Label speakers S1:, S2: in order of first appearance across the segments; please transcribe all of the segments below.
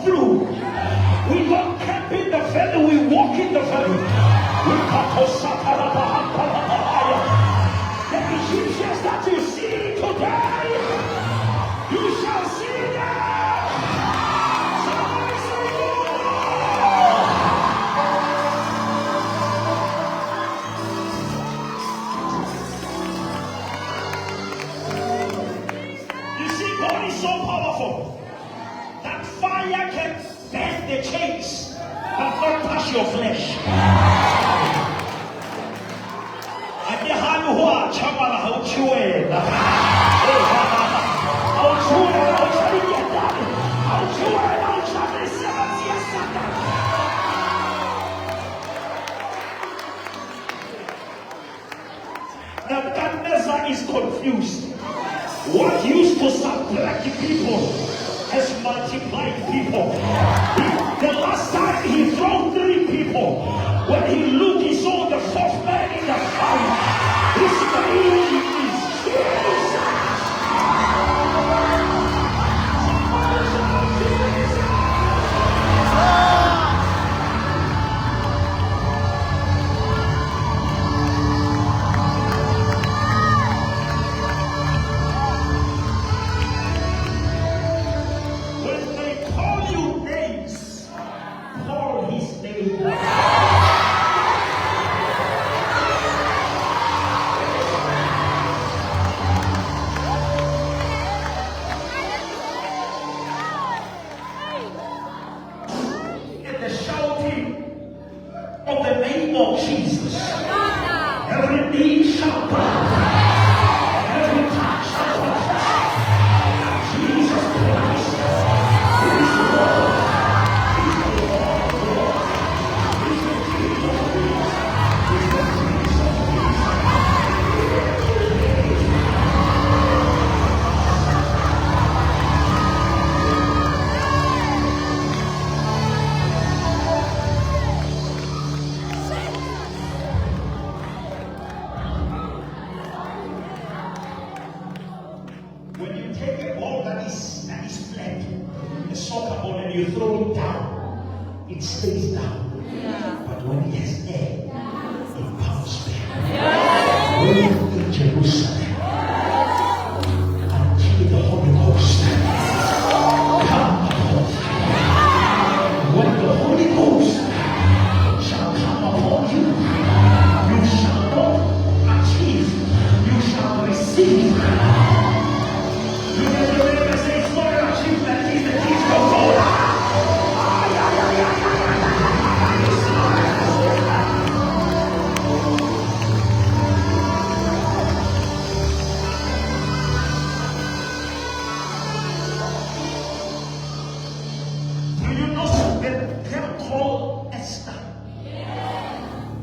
S1: through. We don't camp in the valley, we walk in the valley. The Egyptians that you see today, you shall see them. Somebody say, you see, God is so powerful that fire can bend the chains but not touch your flesh. Nebuchadnezzar is confused. What used to subtract people has multiplied people. The last time he threw 3 people, when he looked, he saw the 4th man in the fire. His name is Jesus. When they call you names, call his name. Of the name of Jesus, every knee shall bow, every tongue shall confess Jesus Christ is Lord. He's the Lord of Lords. He's the King of Kings. He's the Prince of Peace. When you take a ball that is flat, a soccer ball, and you throw it down, it stays down. But when it has air, it bounces back. When you in Jerusalem, until the Holy Ghost come upon you. When the Holy Ghost shall come upon you, you shall not achieve, you shall receive.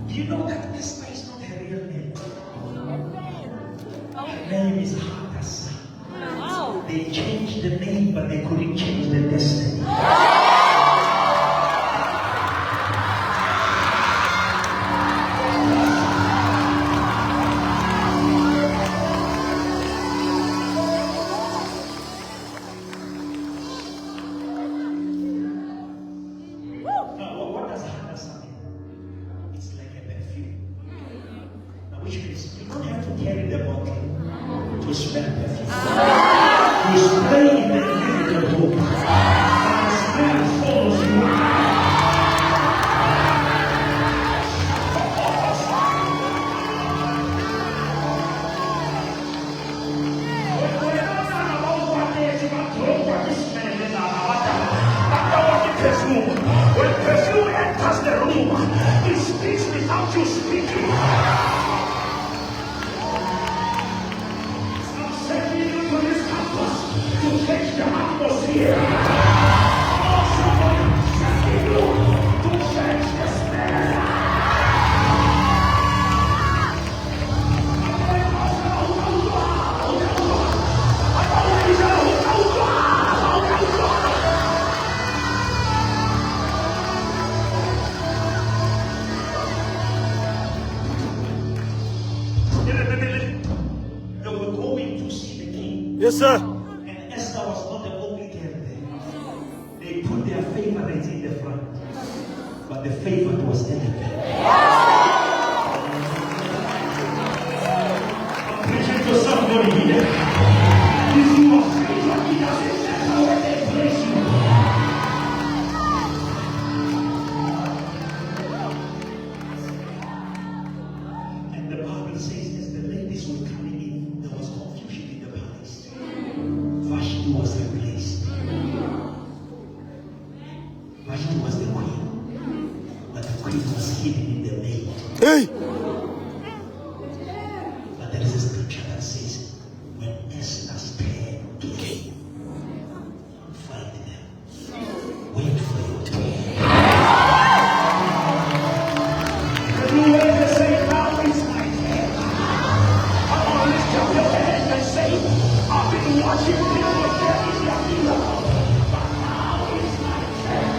S1: You know that Esther is not her real name. Her name is Hadassah. They changed the name, but they couldn't change the destiny. What does Hadassah mean? It's like a perfume. Now, which means you don't have to carry the bottle to smell perfume. You spray in the living room, and the smell follows you. When perfume enters the room, it speaks without you speaking. I'm sending you to this campus to change the atmosphere. Also, I'm sending you to change the smell. They were going to see the king.
S2: Yes, sir.
S1: And Esther was not the only girl there. They put their favorites in the front, but the favorite was in the back. I'm preaching to somebody here. If you are favored, it doesn't matter where they place you. And the Bible says as the ladies were coming in, there was confusion in the palace. Vashti was replaced. Vashti was the queen, but the queen was hidden in the maid.
S2: Hey!
S1: But there is a scripture that says, when Esther's turn came, find them. Wait for your turn. Everywhere they say, now is my turn. Come on, lift up your hand and say, I've been watching people get in their miracle, but now is my turn.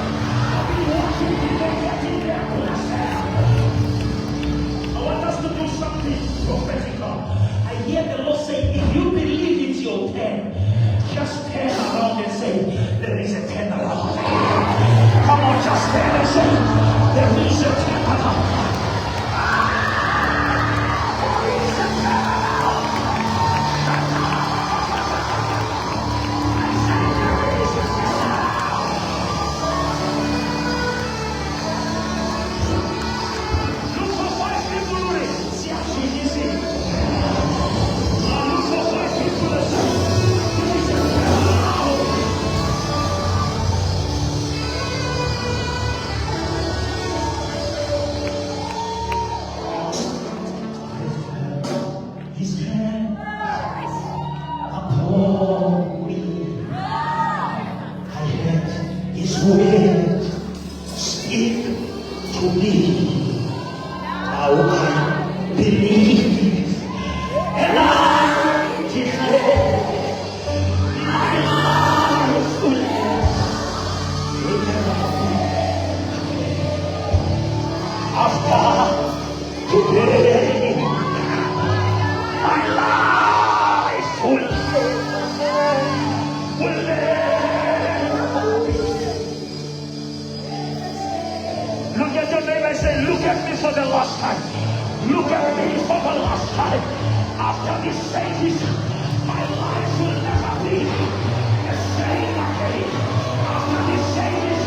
S1: I've been watching people get in their blessing. I want us to do something prophetical. I hear the Lord say, if you believe it's your turn, just turn around and say, there is a turn around. Come on, just turn and say, there is a turn around. Look for 5 people doing it. See how she is it. Look for 5 people that say, there is a turn around. His hand upon me. I heard his word speak to me. Now I believe and I declare my life will after today. My life will look at your neighbor and say, look at me for the last time. Look at me for the last time. After this service, my life will never be the same again. After this service,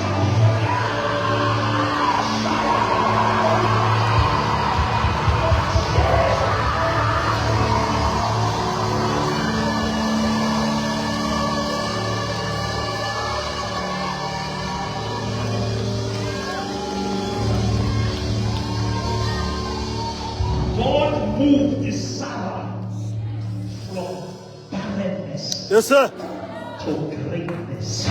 S1: God moved Sarah from barrenness
S2: Yes, sir.
S1: to greatness.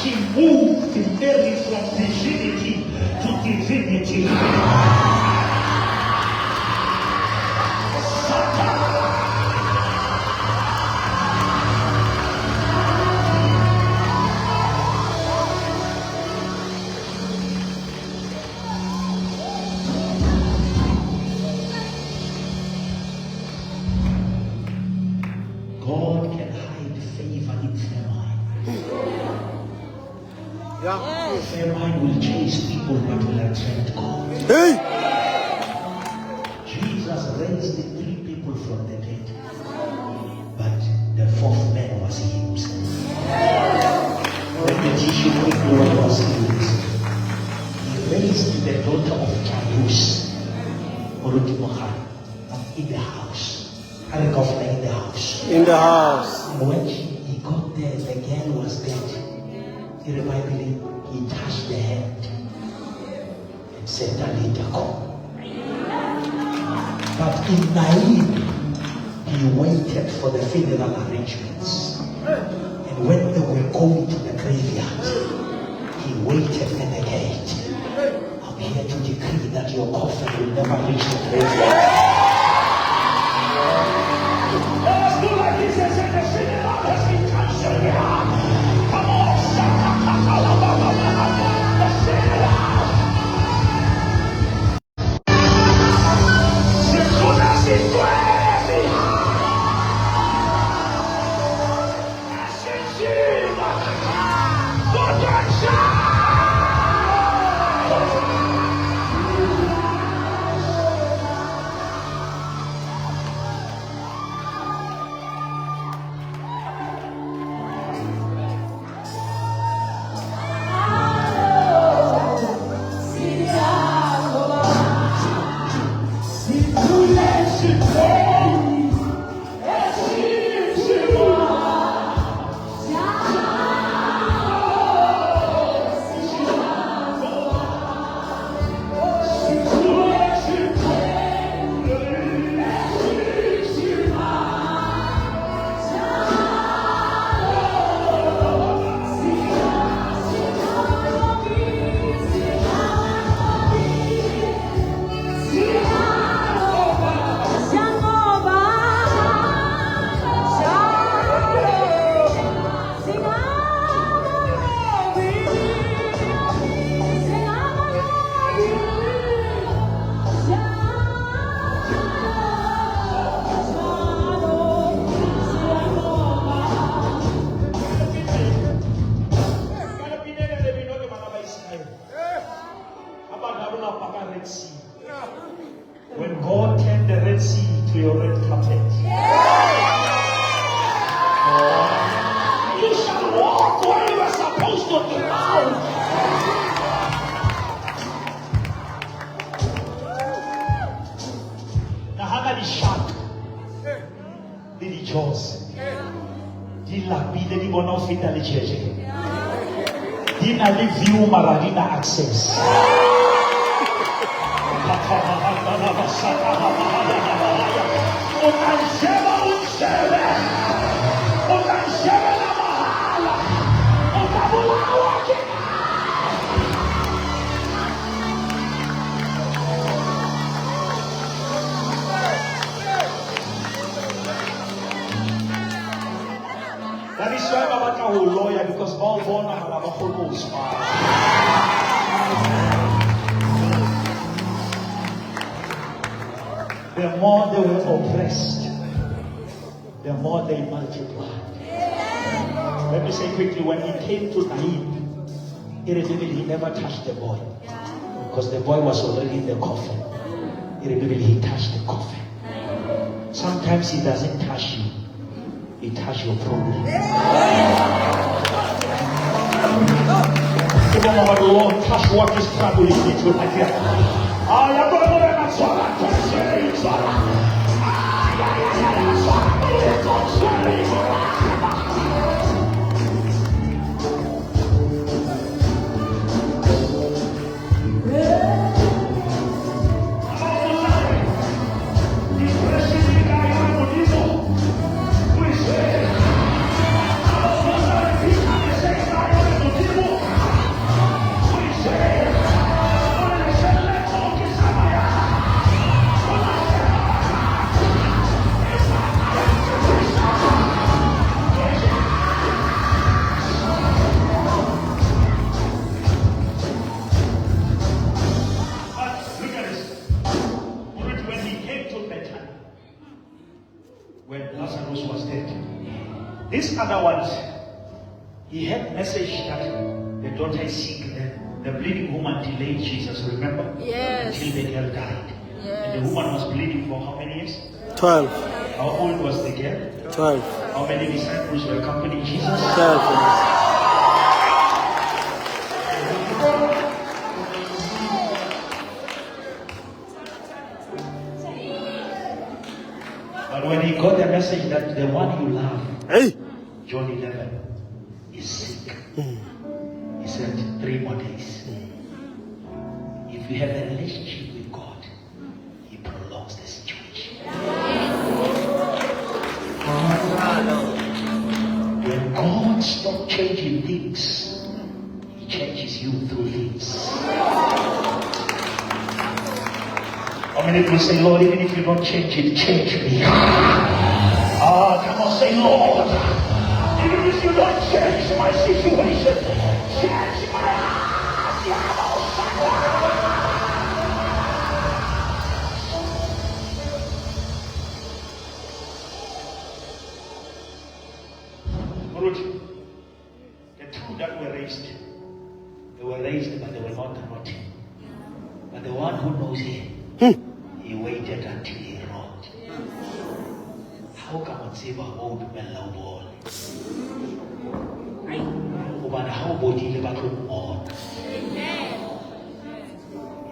S1: She moved Mary from virginity to divinity. God can hide favor in famine.
S2: Yeah.
S1: Famine will chase people but will attract God.
S2: Hey!
S1: Jesus raised the 3 people from the dead, but the 4th man was himself. When the tissue people was healed, he raised the daughter of Jairus, in the house. In the house.
S2: In the house.
S1: And when he got there, the girl was dead. In the Bible, he touched the hand and said, Talita, come. But in Nain, he waited for the funeral arrangements. And when they were going to the graveyard, he waited at the gate. I'm here to decree that your coffin will never reach the graveyard. Let's do like this and say the funeral has been cancelled. Come on, the funeral. God Red Sea. When God turned the Red Sea to your red carpet. You shall walk where you are supposed to drown. Nahanga di shark. Di Jaws. Di lapile di bona ho feta le jeje. Di na le view mara di na access. That is why I'm a lawyer, because all born are a whole The more they were oppressed, the more they multiplied. Let me say quickly, when he came to Naim, he never touched the boy. Because the boy was already in the coffin. He touched the coffin. Sometimes he doesn't touch you. He touched your problem. You don't know what the Lord touch what is troubling you tonight. You're going to go and swallow. When Lazarus was dead. This other one, he had message that the daughter is sick. The bleeding woman delayed Jesus, remember?
S2: Yes.
S1: Until the girl died.
S2: Yes.
S1: And the woman was bleeding for how many years?
S2: 12.
S1: How old was the girl?
S2: 12.
S1: How many disciples were accompanying Jesus?
S2: 12.
S1: But when he got the message that the one you love,
S2: Hey.
S1: John 11, is sick, he said 3 more days. If you have a relationship with God, he prolongs the situation. When God stops changing things, he changes you through things. How many people say, Lord, even if you don't change it, change me? Come on, say, Lord, even if you don't change my situation, change my heart. The two that were raised, they were raised, but they were not rotting. But the one who knows him, he waited until he rot. How can one save an old man love all? But how about he never could on?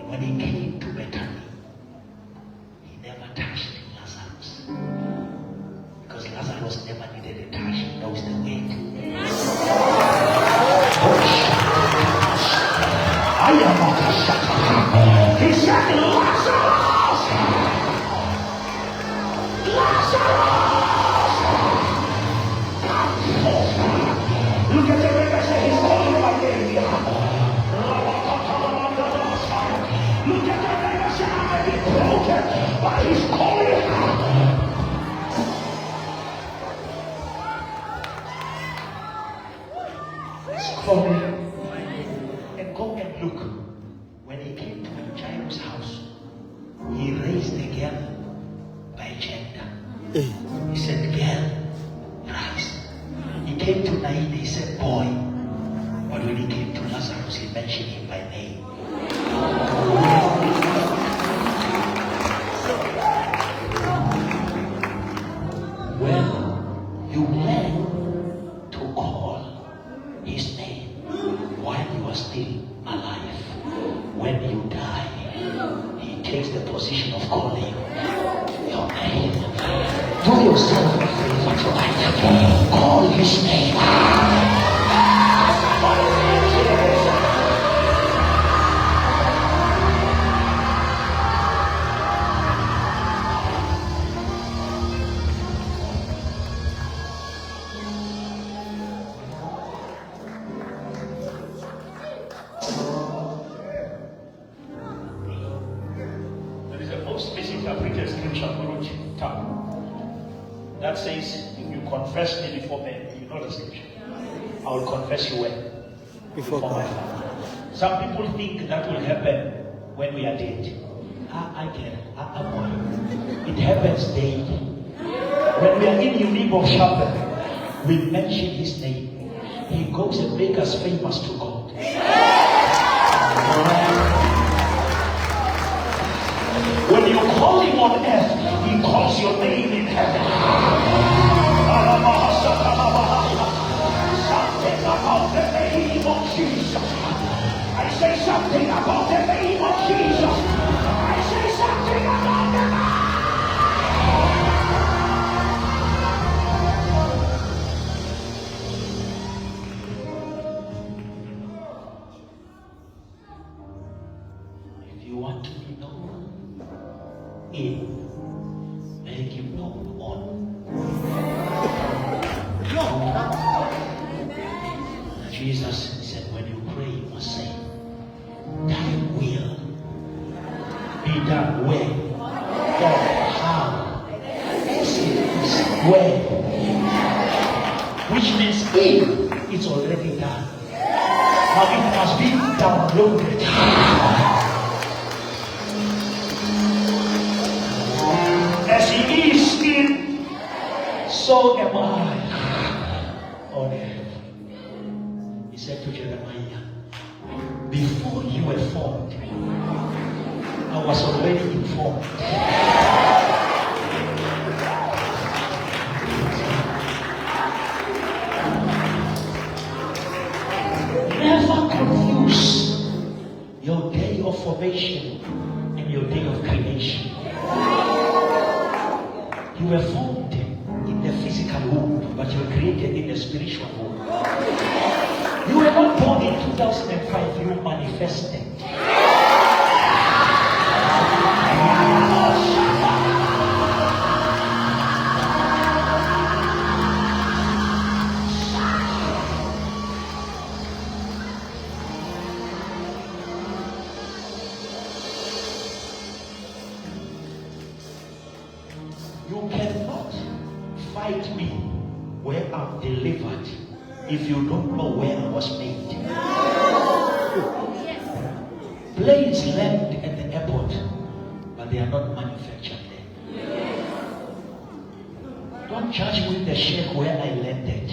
S1: When he came to Bethany, he never touched Lazarus. Because Lazarus never needed a touch, he knows the weight. I am not a sucker. He said, Lazarus! Lazarus! Look at the way I say he's calling my name. Look at the way I say I may be broken, but he's calling. He's calling. And go and look. When he came to Jairus' house, he raised the girl by gender. He said, girl, rise. He came to Nain, he said, boy. But when he came to Lazarus, he mentioned him by name. alive. When you die, he takes the position of calling your name. Do yourself a favor tonight. Call his name. That says, if you confess me before men, you know the scripture. I will confess you when? Before my Father. Some people think that will happen when we are dead. I get it. It happens daily. When we are in Unim of Shabbat, we mention his name. He goes and makes us famous to God. When you call him on earth, he calls your name in heaven. Something about the name of Jesus. I say something about the name of Jesus. I say something about the name. If you want to be known in, make him known on. Jesus said, when you pray, you must say, thy will be done where? God, how? Where? Which means if it's already done. Now it must be downloaded. As he is in, so am I on earth. He said to Jeremiah, before you were formed, I was already informed. Never confuse your day of formation and your day of creation. You were formed in the physical womb, but you were created in the spiritual womb. You were not born in 2005, you manifested. You cannot fight me where I'm delivered if you don't know where I was made. Planes land at the airport, but they are not manufactured there. Don't judge me the shape where I landed.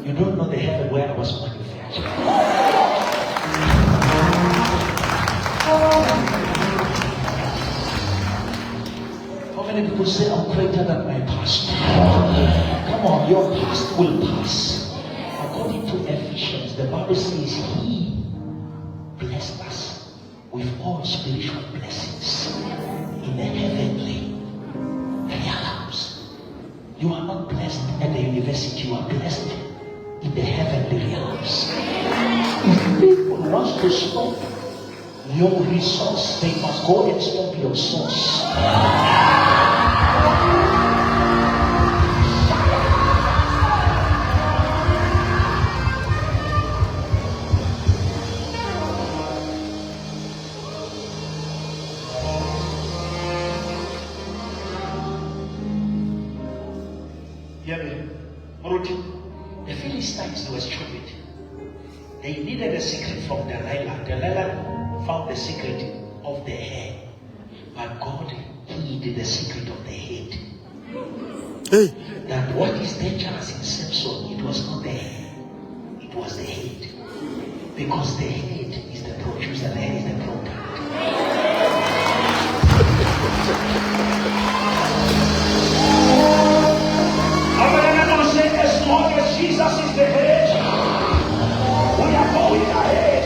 S1: You don't know the heaven where I was manufactured. How many people say I'm greater than my past? Come on, your past will pass. According to Ephesians, the Bible says he blessed us with all spiritual blessings in the heavenly realms. You are not blessed at the university, you are blessed in the heavenly realms. If people want to stop your resource, they must go and stop your source. The Philistines were stupid. They needed a secret from Delilah. Delilah found the secret of the hair, but God hid the secret of the head. Hey. That what is dangerous in Samson, it was not the hair, it was the head. Because the head is the producer, the head is the product. As long as Jesus is the head, we are going ahead.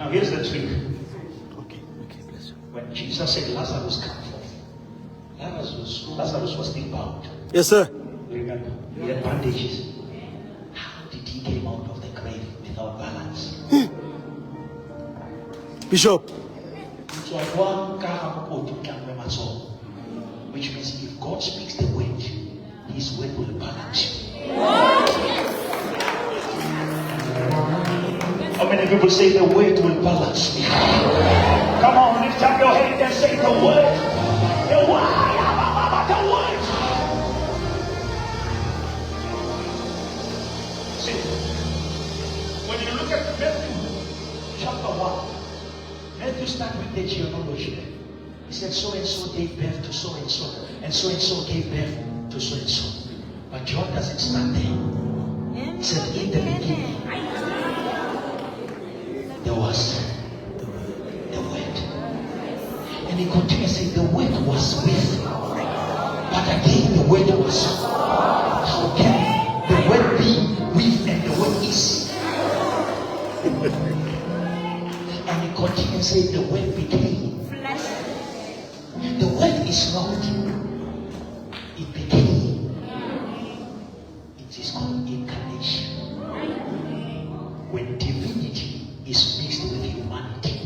S1: Now here's the trick.
S2: Okay, bless you.
S1: When Jesus said Lazarus come forth, Lazarus was still bound.
S2: Yes, sir.
S1: Remember, he had bandages. How did he came out of the grave without balance?
S2: Bishop.
S1: Which means if God speaks the word, his word will balance you. How many people say the word will balance me? Come on, lift up your hand and say the word. The word. The word. See, when you look at Matthew chapter 1, Matthew starts with the genealogy. He said so and so gave birth to so and so, and so gave birth to so and so. But John doesn't start there. He said in the beginning there was the word. And he continues saying the word was with. But again the word was. How can the word be with and the word is? And he continues saying the word became. The word is not. It became. It is called incarnation. When divinity is mixed with humanity,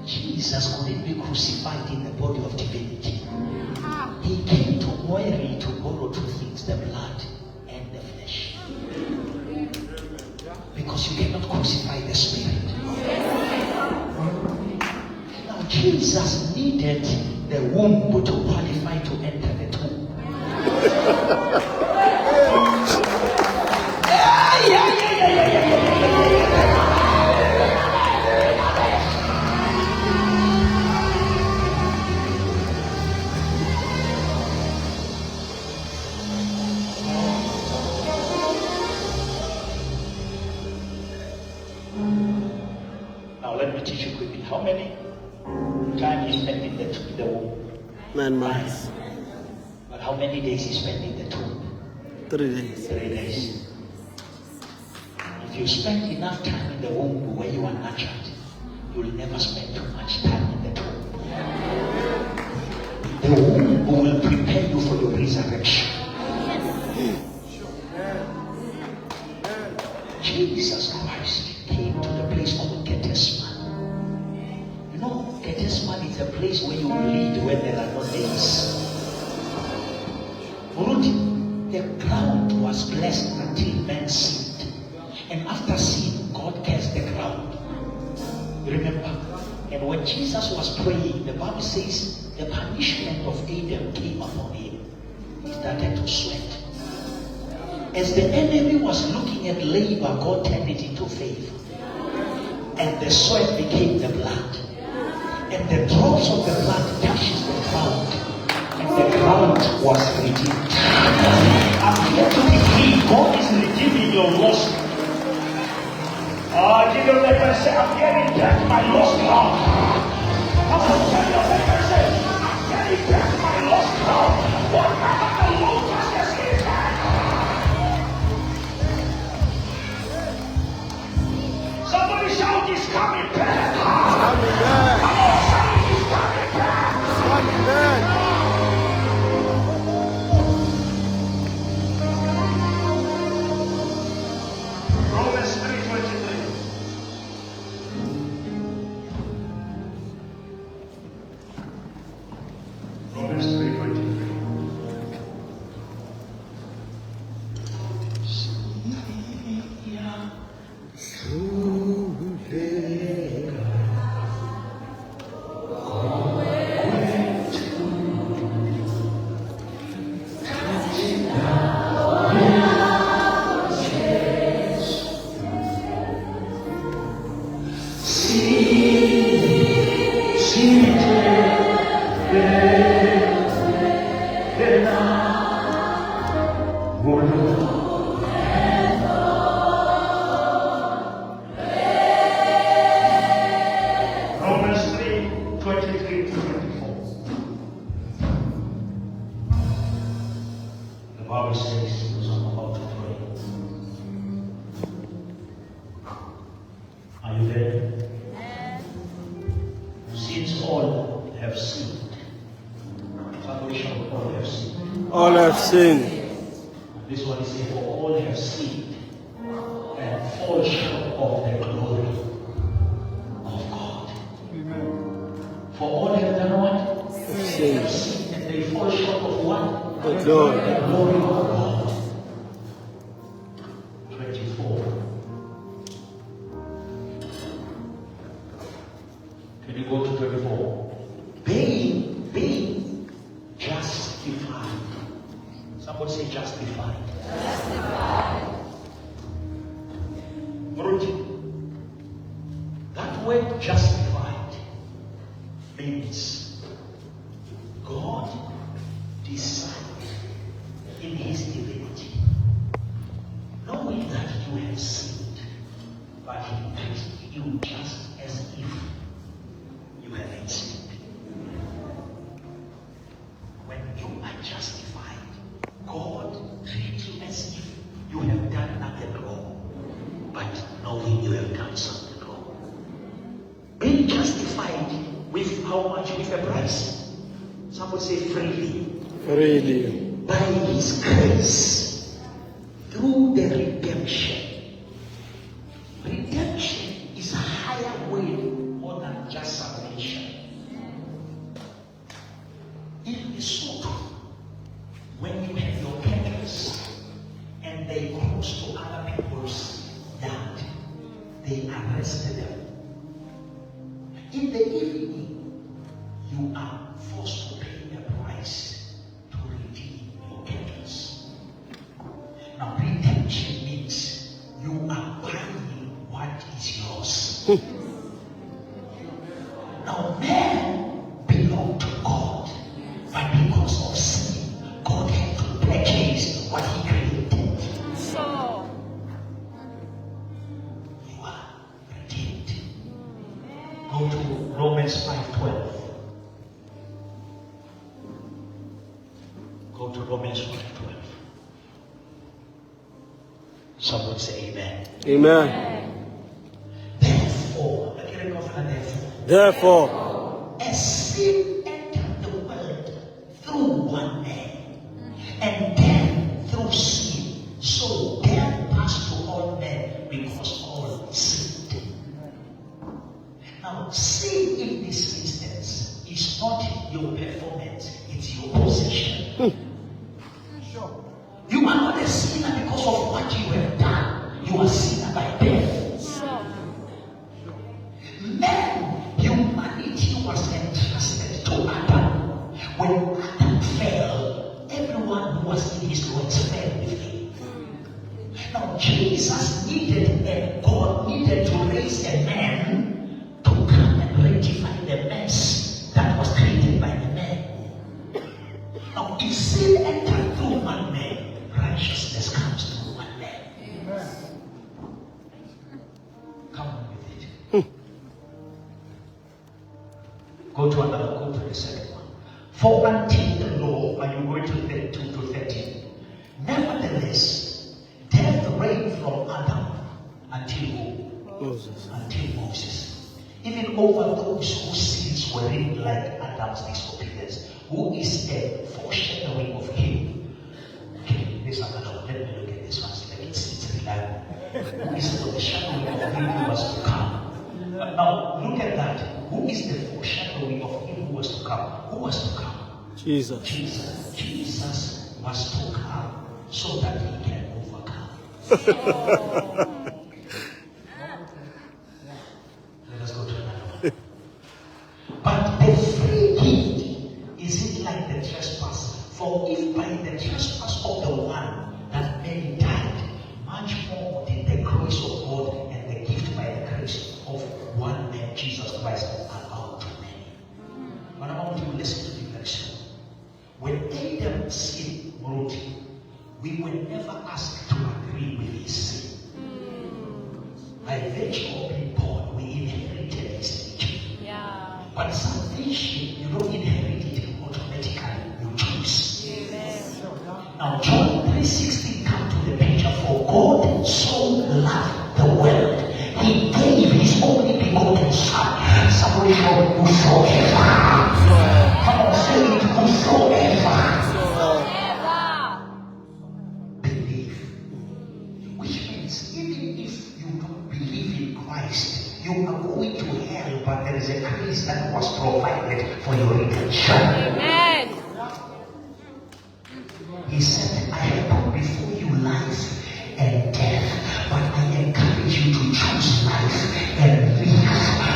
S1: Jesus couldn't be crucified in the body of divinity. He came to Moiri to borrow two things, the blood and the flesh. Because you cannot crucify the spirit. Now Jesus needed the womb to qualify to enter the tomb. Now let me teach you quickly. How many times he spent in the womb?
S2: 9 months.
S1: But how many days he spent in the tomb?
S2: 3 days.
S1: 3 days. If you spend enough time in the womb where you are nurtured, you will never spend too much time in the tomb. The womb will prepare you for your resurrection. Jesus Christ came to the place called Gethsemane. You know, Gethsemane is a place where you lead when there are no days. The ground was blessed until men sinned. And after sin, God cursed the ground. You remember? And when Jesus was praying, the Bible says the punishment of Adam came upon him. He started to sweat. As the enemy was looking at labor, God turned it into faith. And the sweat became the blood. And the drops of the blood touches the ground. And the ground was redeemed. I'm here to decree God is redeeming your lost. Give your neighbor and say, I'm getting back my lost love. Come on, tell your neighbor and say, I'm getting back my lost love. Whatever the locust has eaten. Somebody shout, he's coming back.
S2: Coming back.
S1: Come on, shout, he's coming back.
S2: Coming back.
S1: Romans 3:23. Romans 3:23.
S2: Sin.
S1: This one is for all have sinned and fall short of the glory of God. For all have done what?
S2: Sin.
S1: Have sinned and they fall short of what?
S2: The glory.
S1: The glory of God. 24. Can you go to 24? Being justified. Somebody say justified. Justified. That word justified means God decided in his divinity, knowing that you have sinned, but he treats you just as if you haven't sinned. When you are justified, God treats you as if you have done nothing wrong, but knowing you have done something wrong. Being justified with how much? With a price. Somebody say freely.
S2: Freely.
S1: By his grace, through the redemption. Redemption is a higher way more than just salvation. It is so true. When you have your parents and they cross to other people's yard, they arrested them. In the evening, you are forced to pay a price to redeem your parents. Now, redemption means you are buying what is yours. Now, man belonged to God, but because of sin, God had to purchase what he created.
S3: So,
S1: You are redeemed. Go to Romans 5:12. Go to Romans 5:12. Someone say amen.
S2: Amen.
S1: Therefore,
S2: Therefore,
S1: as sin entered the world through one man, and then through sin, so death passed to all men because all sinned. Now, sin in this instance is not your performance, it's your position. You are not a sinner because of what you have done. You are a sinner by death.
S3: so,
S1: Man, humanity was entrusted to Adam. When Adam fell, everyone who was in his loins fell with him. Now, Jesus needed, and God needed to raise a man to come and rectify the mess that was created by the man. Now, if sin entered through one man, righteousness comes through one man. Come on with it. Go to another, go to the second one. For until the law, are you going to 2 to 13? Nevertheless, death reigned from Adam until who?
S2: Moses.
S1: Until Moses. Even over those whose sins were written like Adam's disobedience, who is the foreshadowing of him. Okay, there's another one. Let me look at this one. So like it's reliable. Who is the foreshadowing of him who was to come? But now, look at that. Who is the foreshadowing of him who was to come? Who was to come?
S2: Jesus.
S1: Jesus. Jesus was to come so that he can overcome. Let us go to another one. But the free gift is it like the trespass? For if by the trespass of the one that many died, much more did the grace of God and the gift by the grace of one man, Jesus Christ, abound to many. But I want you to listen to the lecture. When Adam sinned brutally, we were never asked to agree with his sin. By virtue of being born, we inherited his nature.
S3: yeah.
S1: But salvation, you don't inherit it automatically. You choose. Now, John 3:16 come to the picture. For God so loved the world, he gave his only begotten Son. Somebody shout, whosoever. Come on, say it, whosoever.
S3: Ever.
S1: means even if you don't believe in Christ, you are going to hell, but there is a grace that was provided for your redemption.
S3: Amen.
S1: He said, I have put before you life and death, but I encourage you to choose life and live.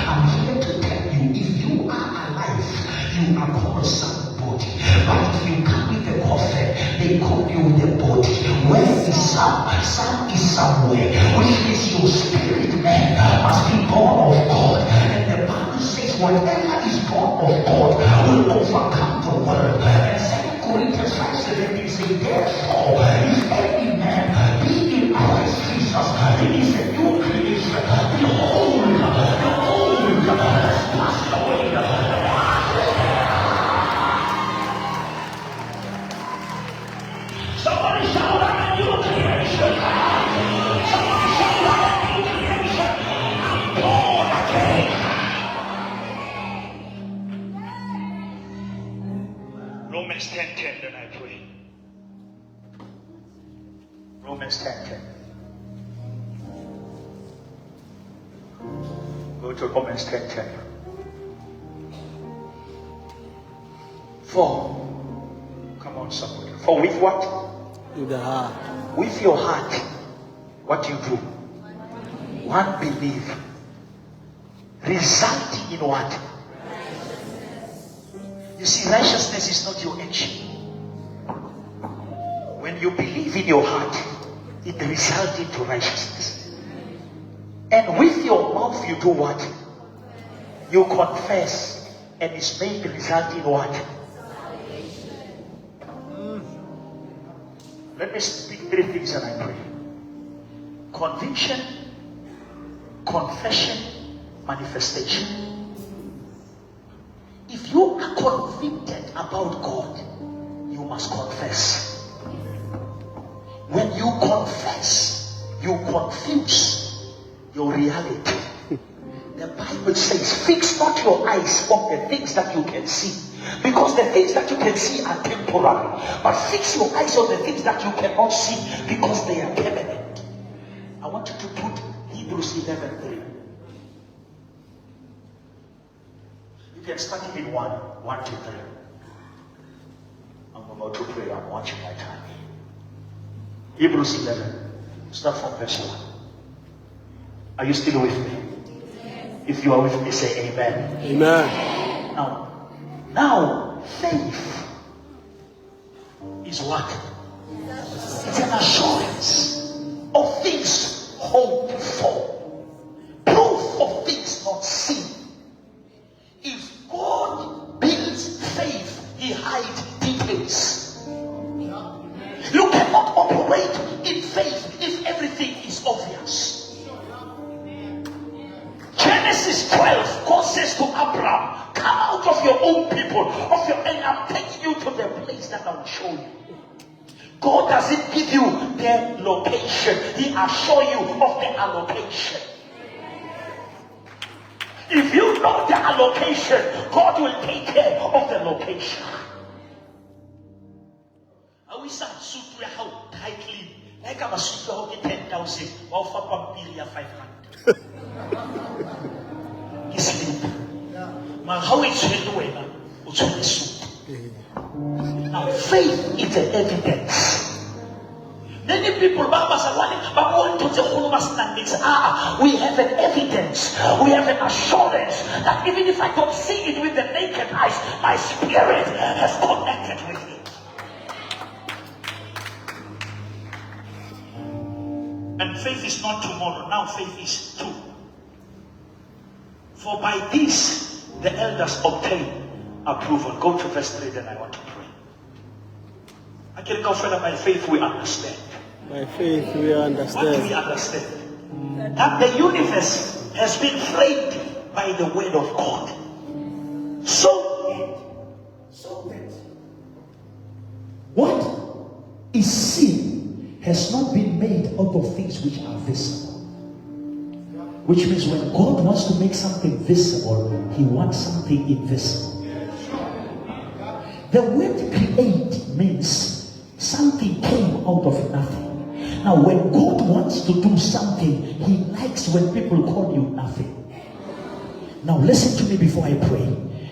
S1: I'm here to tell you, if you are alive, you are called somebody. But if you come with a coffin, they call you the body. Where is Sam? Sam is somewhere, which means your spirit man must be born of God. And the Bible says, whatever is born of God will overcome the world. And 2 Corinthians 5:17 says, therefore, if any man be in Christ Jesus, he is a new creation. Behold, the old has passed away. Somebody shout out a new creation. Somebody shout out a new creation. I'm born again. Romans 10:10, then I pray. Romans 10:10. Go to Romans 10:10. For, come on somebody. For with what?
S2: In the heart.
S1: With your heart, what do you do? One believe. Result in what? You see, righteousness is not your action. When you believe in your heart, it results into righteousness. And with your mouth you do what? You confess, and it's made the result in what? Let me speak 3 things and I pray. Conviction, confession, manifestation. If you are convicted about God, you must confess. When you confess, you confuse your reality. The Bible says, fix not your eyes on the things that you can see. Because the things that you can see are temporary. But fix your eyes on the things that you cannot see, because they are permanent. I want you to put Hebrews 11:3. You can start it in 1 to 3. I'm about to pray. I'm watching my time. Hebrews 11. Start from verse 1. Are you still with me? If you are with me, say amen.
S2: Amen.
S1: Now, faith is what? It's an assurance of things hoped for, proof of things not seen. If God builds faith, He hides details. You cannot operate in faith if everything is obvious. Genesis 12, God says to Abraham, come out of your own people, and I'm taking you to the place that I will show you. God doesn't give you their location, He assures you of the allocation. If you know the allocation, God will take care of the location. I wish I suit you how tightly, like I'm a suit how get 10,000, while for Pampiria 500. Sleep. How is now faith is the evidence. Many people we have an evidence, we have an assurance that even if I don't see it with the naked eyes, my spirit has connected with it. And faith is not tomorrow, now faith is too. For by this the elders obtain approval. Go to verse 3, then I want to pray. I can confess that by faith we understand.
S2: By faith we understand.
S1: What do we understand? That the universe has been framed by the word of God. So that what is seen has not been made out of things which are visible. Which means when God wants to make something visible, He wants something invisible. The word create means something came out of nothing. Now, when God wants to do something, he likes when people call you nothing. Now, listen to me before I pray.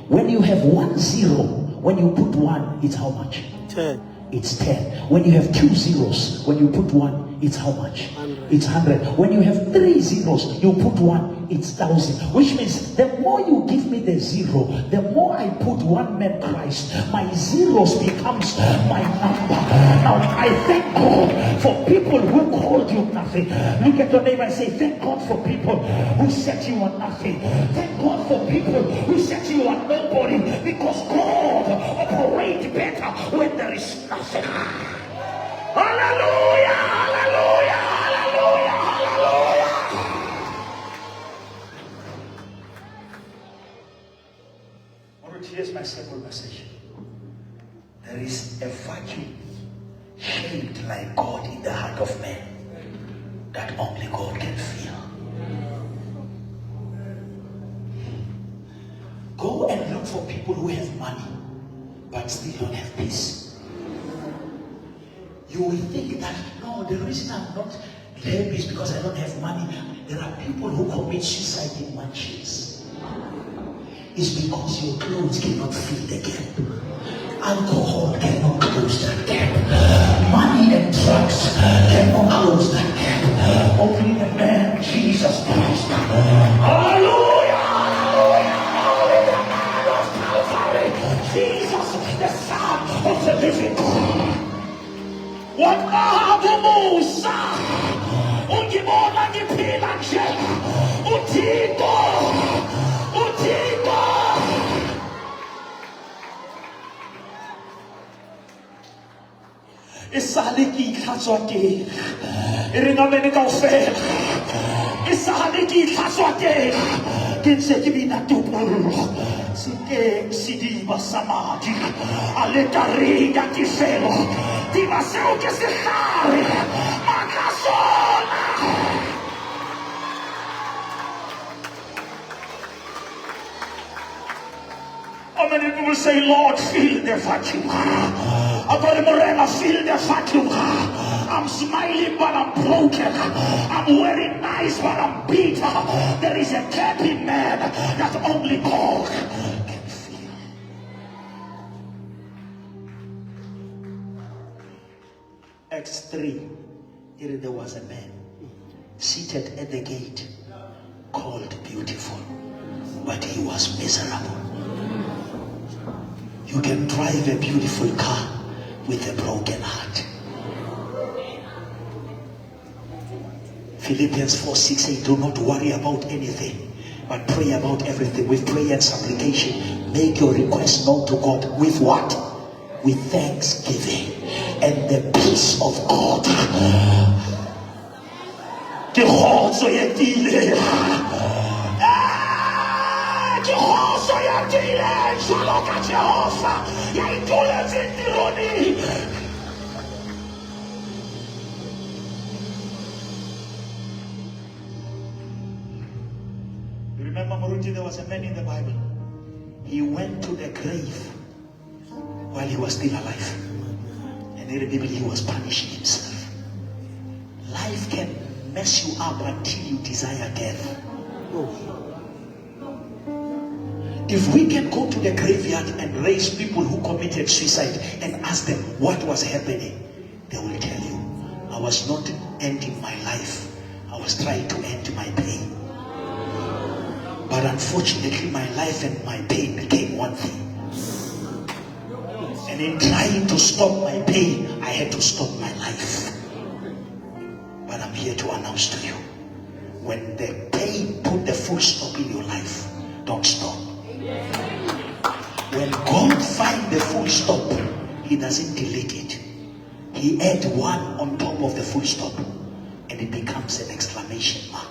S1: When you have 1 0, when you put 1, it's how much?
S2: 10.
S1: It's 10. When you have 2 zeros, when you put 1, it's how much?
S2: 100.
S1: It's 100. When you have 3 zeros, you put 1, it's 1,000. Which means the more you give me the 0, the more I put one man Christ, my zeros becomes my number. Now I thank God for people who called you nothing. Look at your neighbor and say, thank God for people who said you are nothing. Thank God for people who said you are nobody, because God operates better when there is nothing. Hallelujah! Hallelujah! Hallelujah! Hallelujah! Here's my simple message. There is a vacuum shaped like God in the heart of man that only God can fill. Go and look for people who have money but still don't have peace. You will think that, no, the reason I'm not happy is because I don't have money. There are people who commit suicide in mansions. It's because your clothes cannot fill the gap. Alcohol cannot close that gap. Money and drugs cannot close that gap. Only the man Jesus Christ. Hallelujah! Hallelujah! Only the man of Calvary. Jesus, the Son of the living God. What Musa? Ungibona ngiphila nje. Uthixo. Uthixo. Isali ki tlhatswa teng. E re ngamene kaofela. Isali ki tlhatswa teng. Ke ntse ke bina tupollo. Sekeng sediba sa madi. A le taring ya tifelo. Diba seo ke se hlare. Matla sona. How many people say, Lord, fill the vacuum? Morena, fill the vacuum. I'm smiling, but I'm broken. I'm wearing nice, but I'm bitter. There is a gap in man that only God can fill. Acts 3, here there was a man seated at the gate called Beautiful, but he was miserable. You can drive a beautiful car with a broken heart. Philippians 4:6, do not worry about anything, but pray about everything with prayer and supplication. Make your request known to God with what? With thanksgiving. And the peace of God. The heart so you remember, Maruti, there was a man in the Bible. He went to the grave while he was still alive. And in the Bible, he was punishing himself. Life can mess you up until you desire death. If we can go to the graveyard and raise people who committed suicide and ask them what was happening, they will tell you, I was not ending my life. I was trying to end my pain. But unfortunately, my life and my pain became one thing. And in trying to stop my pain, I had to stop my life. But I'm here to announce to you, when the pain put the full stop in your life, don't stop. When God finds the full stop, he doesn't delete it. He adds one on top of the full stop, and it becomes an exclamation mark.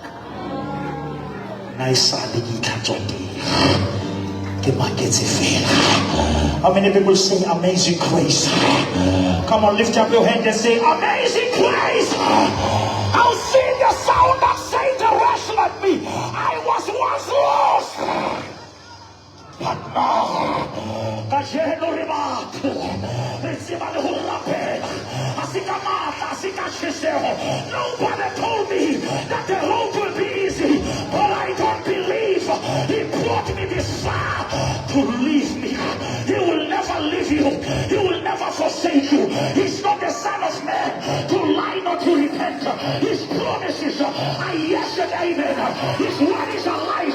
S1: How many people say amazing grace? Come on, lift up your hand and say amazing grace. I'll sing the sound that saved the rest of me. I was once lost, but now Nobody told me that the road will be easy, but I don't believe he brought me this far to leave me. He will never leave you. He will never forsake you. He's not the son of man to lie, not to repent. His promises are yes and amen. His word is alive,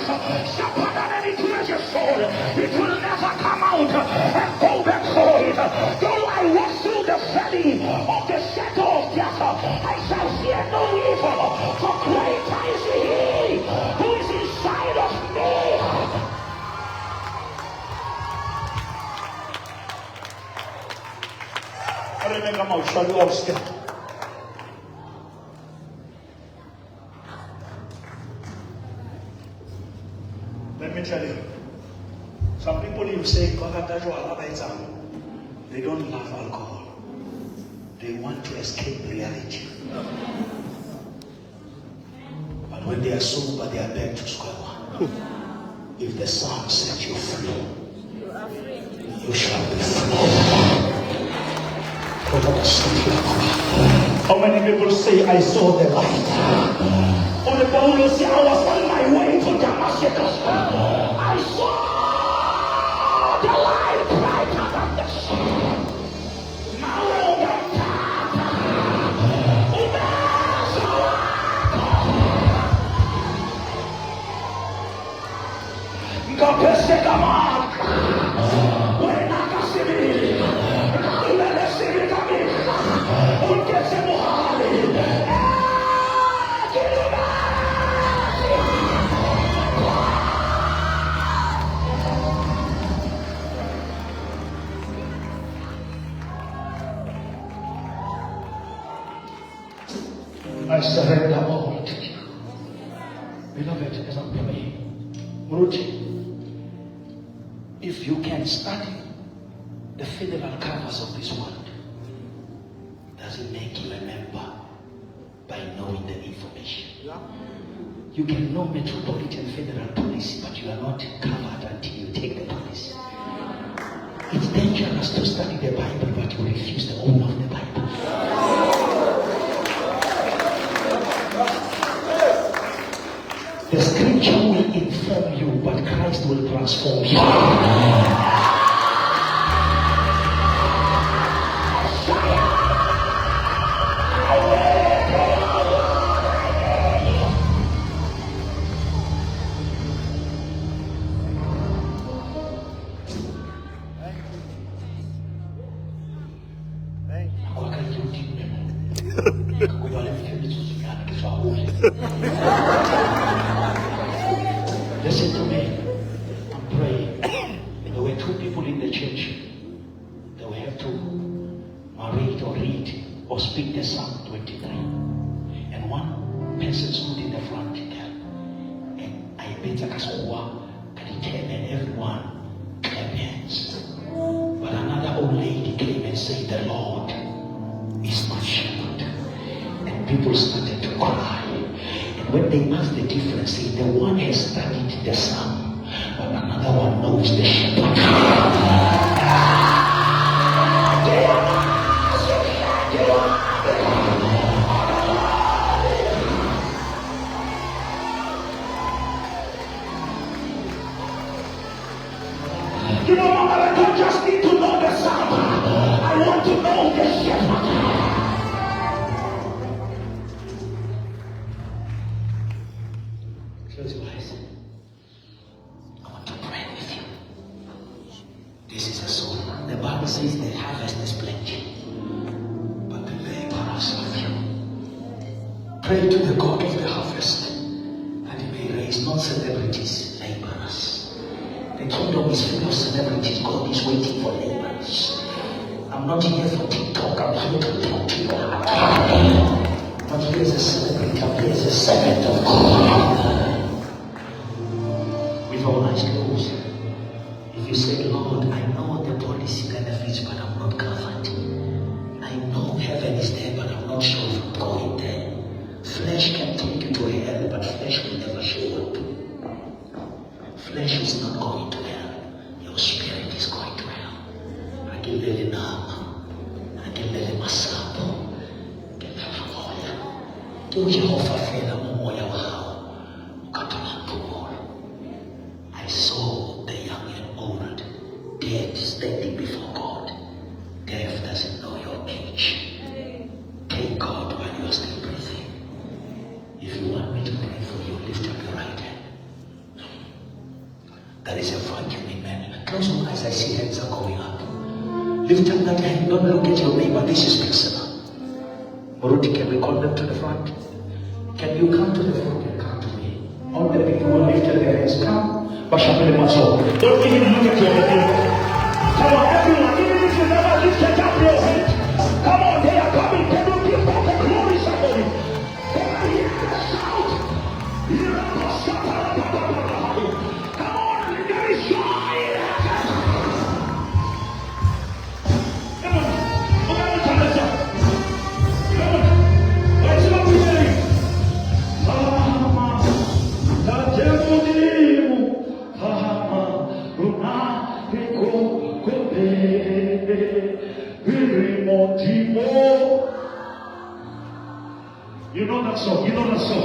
S1: sharper than any treasure sword. It will never come out and go back void. Though I walk through the valley of the shadow of death, I shall fear no evil, for greater is he who is inside of me. I remember my son. Let me tell you, some people you say they don't love alcohol. They want to escape reality. But when they are sober, they are back to square one. If the Son sets you free, you shall be free. How many people say, I saw the light? Or the Bible says, I was on my way to Damascus. I saw the light brighter than the sun. I surrender all to you. Beloved, as I'm praying, Muruti, if you can study the federal covers of this world, does it make you a member by knowing the information? Yeah. You can know metropolitan federal policy, but you are not covered until you take the policy. It's dangerous to study the Bible, but you refuse the owner of the Bible. The scripture will inform you, but Christ will transform you. Listen to me. I'm praying. There were two people in the church. They will have to narrate or read or speak the Psalm 23. And one person stood in the front there. And I bet and everyone clapped hands. But another old lady came and said, the Lord is my shepherd. And people started to cry. And when they asked the difference, say, the one has studied the Psalm, but another one knows the shepherd. You know, I don't just need to know the Psalm. I want to know the shepherd. Close your eyes. I want to pray with you. This is a soul. The Bible says the harvest is plenty, but the laborers are few. Pray to the God of the harvest that he may raise not celebrities, laborers. The kingdom is full of celebrities. God is waiting for laborers. I'm not here for TikTok. I'm here to talk to you. I'm not here as a celebrity. I'm here as a servant of God. With all eyes closed. If you say, Lord, I know the policy benefits, but I'm not covered. I know heaven is there, but I'm not sure if I'm going there. Flesh can take you to hell, but flesh will never show up. Flesh is not going to hell. Your spirit is going to hell. Akilele nama. Akilele masapo. I saw the young and old dead standing before God. Death doesn't know your age. Take God while you're still breathing. If you want me to pray for you, lift up your right hand. That is a functioning man. Close your eyes, I see hands are going up. Lift up that hand, don't look at your neighbor, this is personal. Moruti, can we call them to the front? Can you come to the front and come to me? All the people who lifted their hands, come. Bashapele Maso. Don't even look at your neighbor. Come on, everyone, even if you never lifted up your hand. Come on, they are coming. Can you give God the glory, somebody? Can I hear the shout? Come on, there is joy. Come on, look at the time. Come on, where's the love saying? You know that song, you know that song.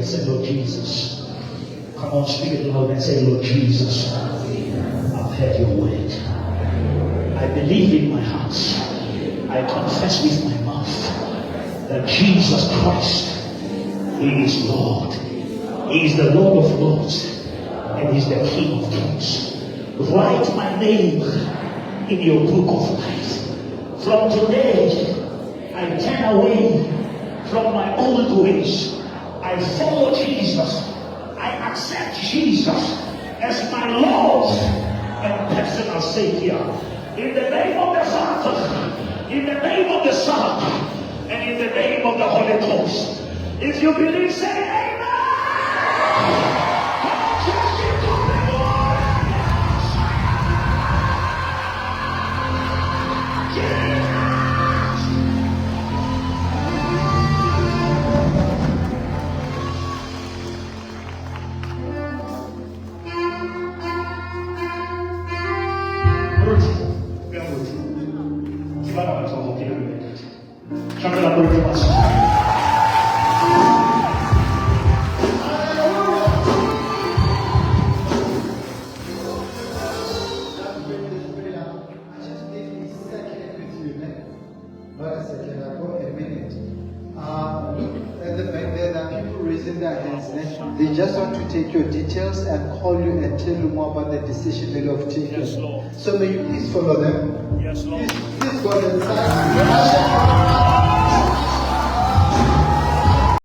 S1: Say, Lord Jesus. Come on, speak it loud and say, Lord Jesus, I've heard your word. I believe in my heart. I confess with my mouth that Jesus Christ, He is Lord. He is the Lord of Lords and He's the King of Kings. Write my name in your book of life. From today, I turn away from my old ways. I follow Jesus. I accept Jesus as my Lord and personal Savior. In the name of the Father, in the name of the Son, and in the name of the Holy Ghost. If you believe, say amen.
S3: They just want to take your details and call you and tell you more about the decision they have taken.
S1: Yes, Lord.
S3: So may you please follow them.
S1: Yes, Lord.
S3: Please go inside.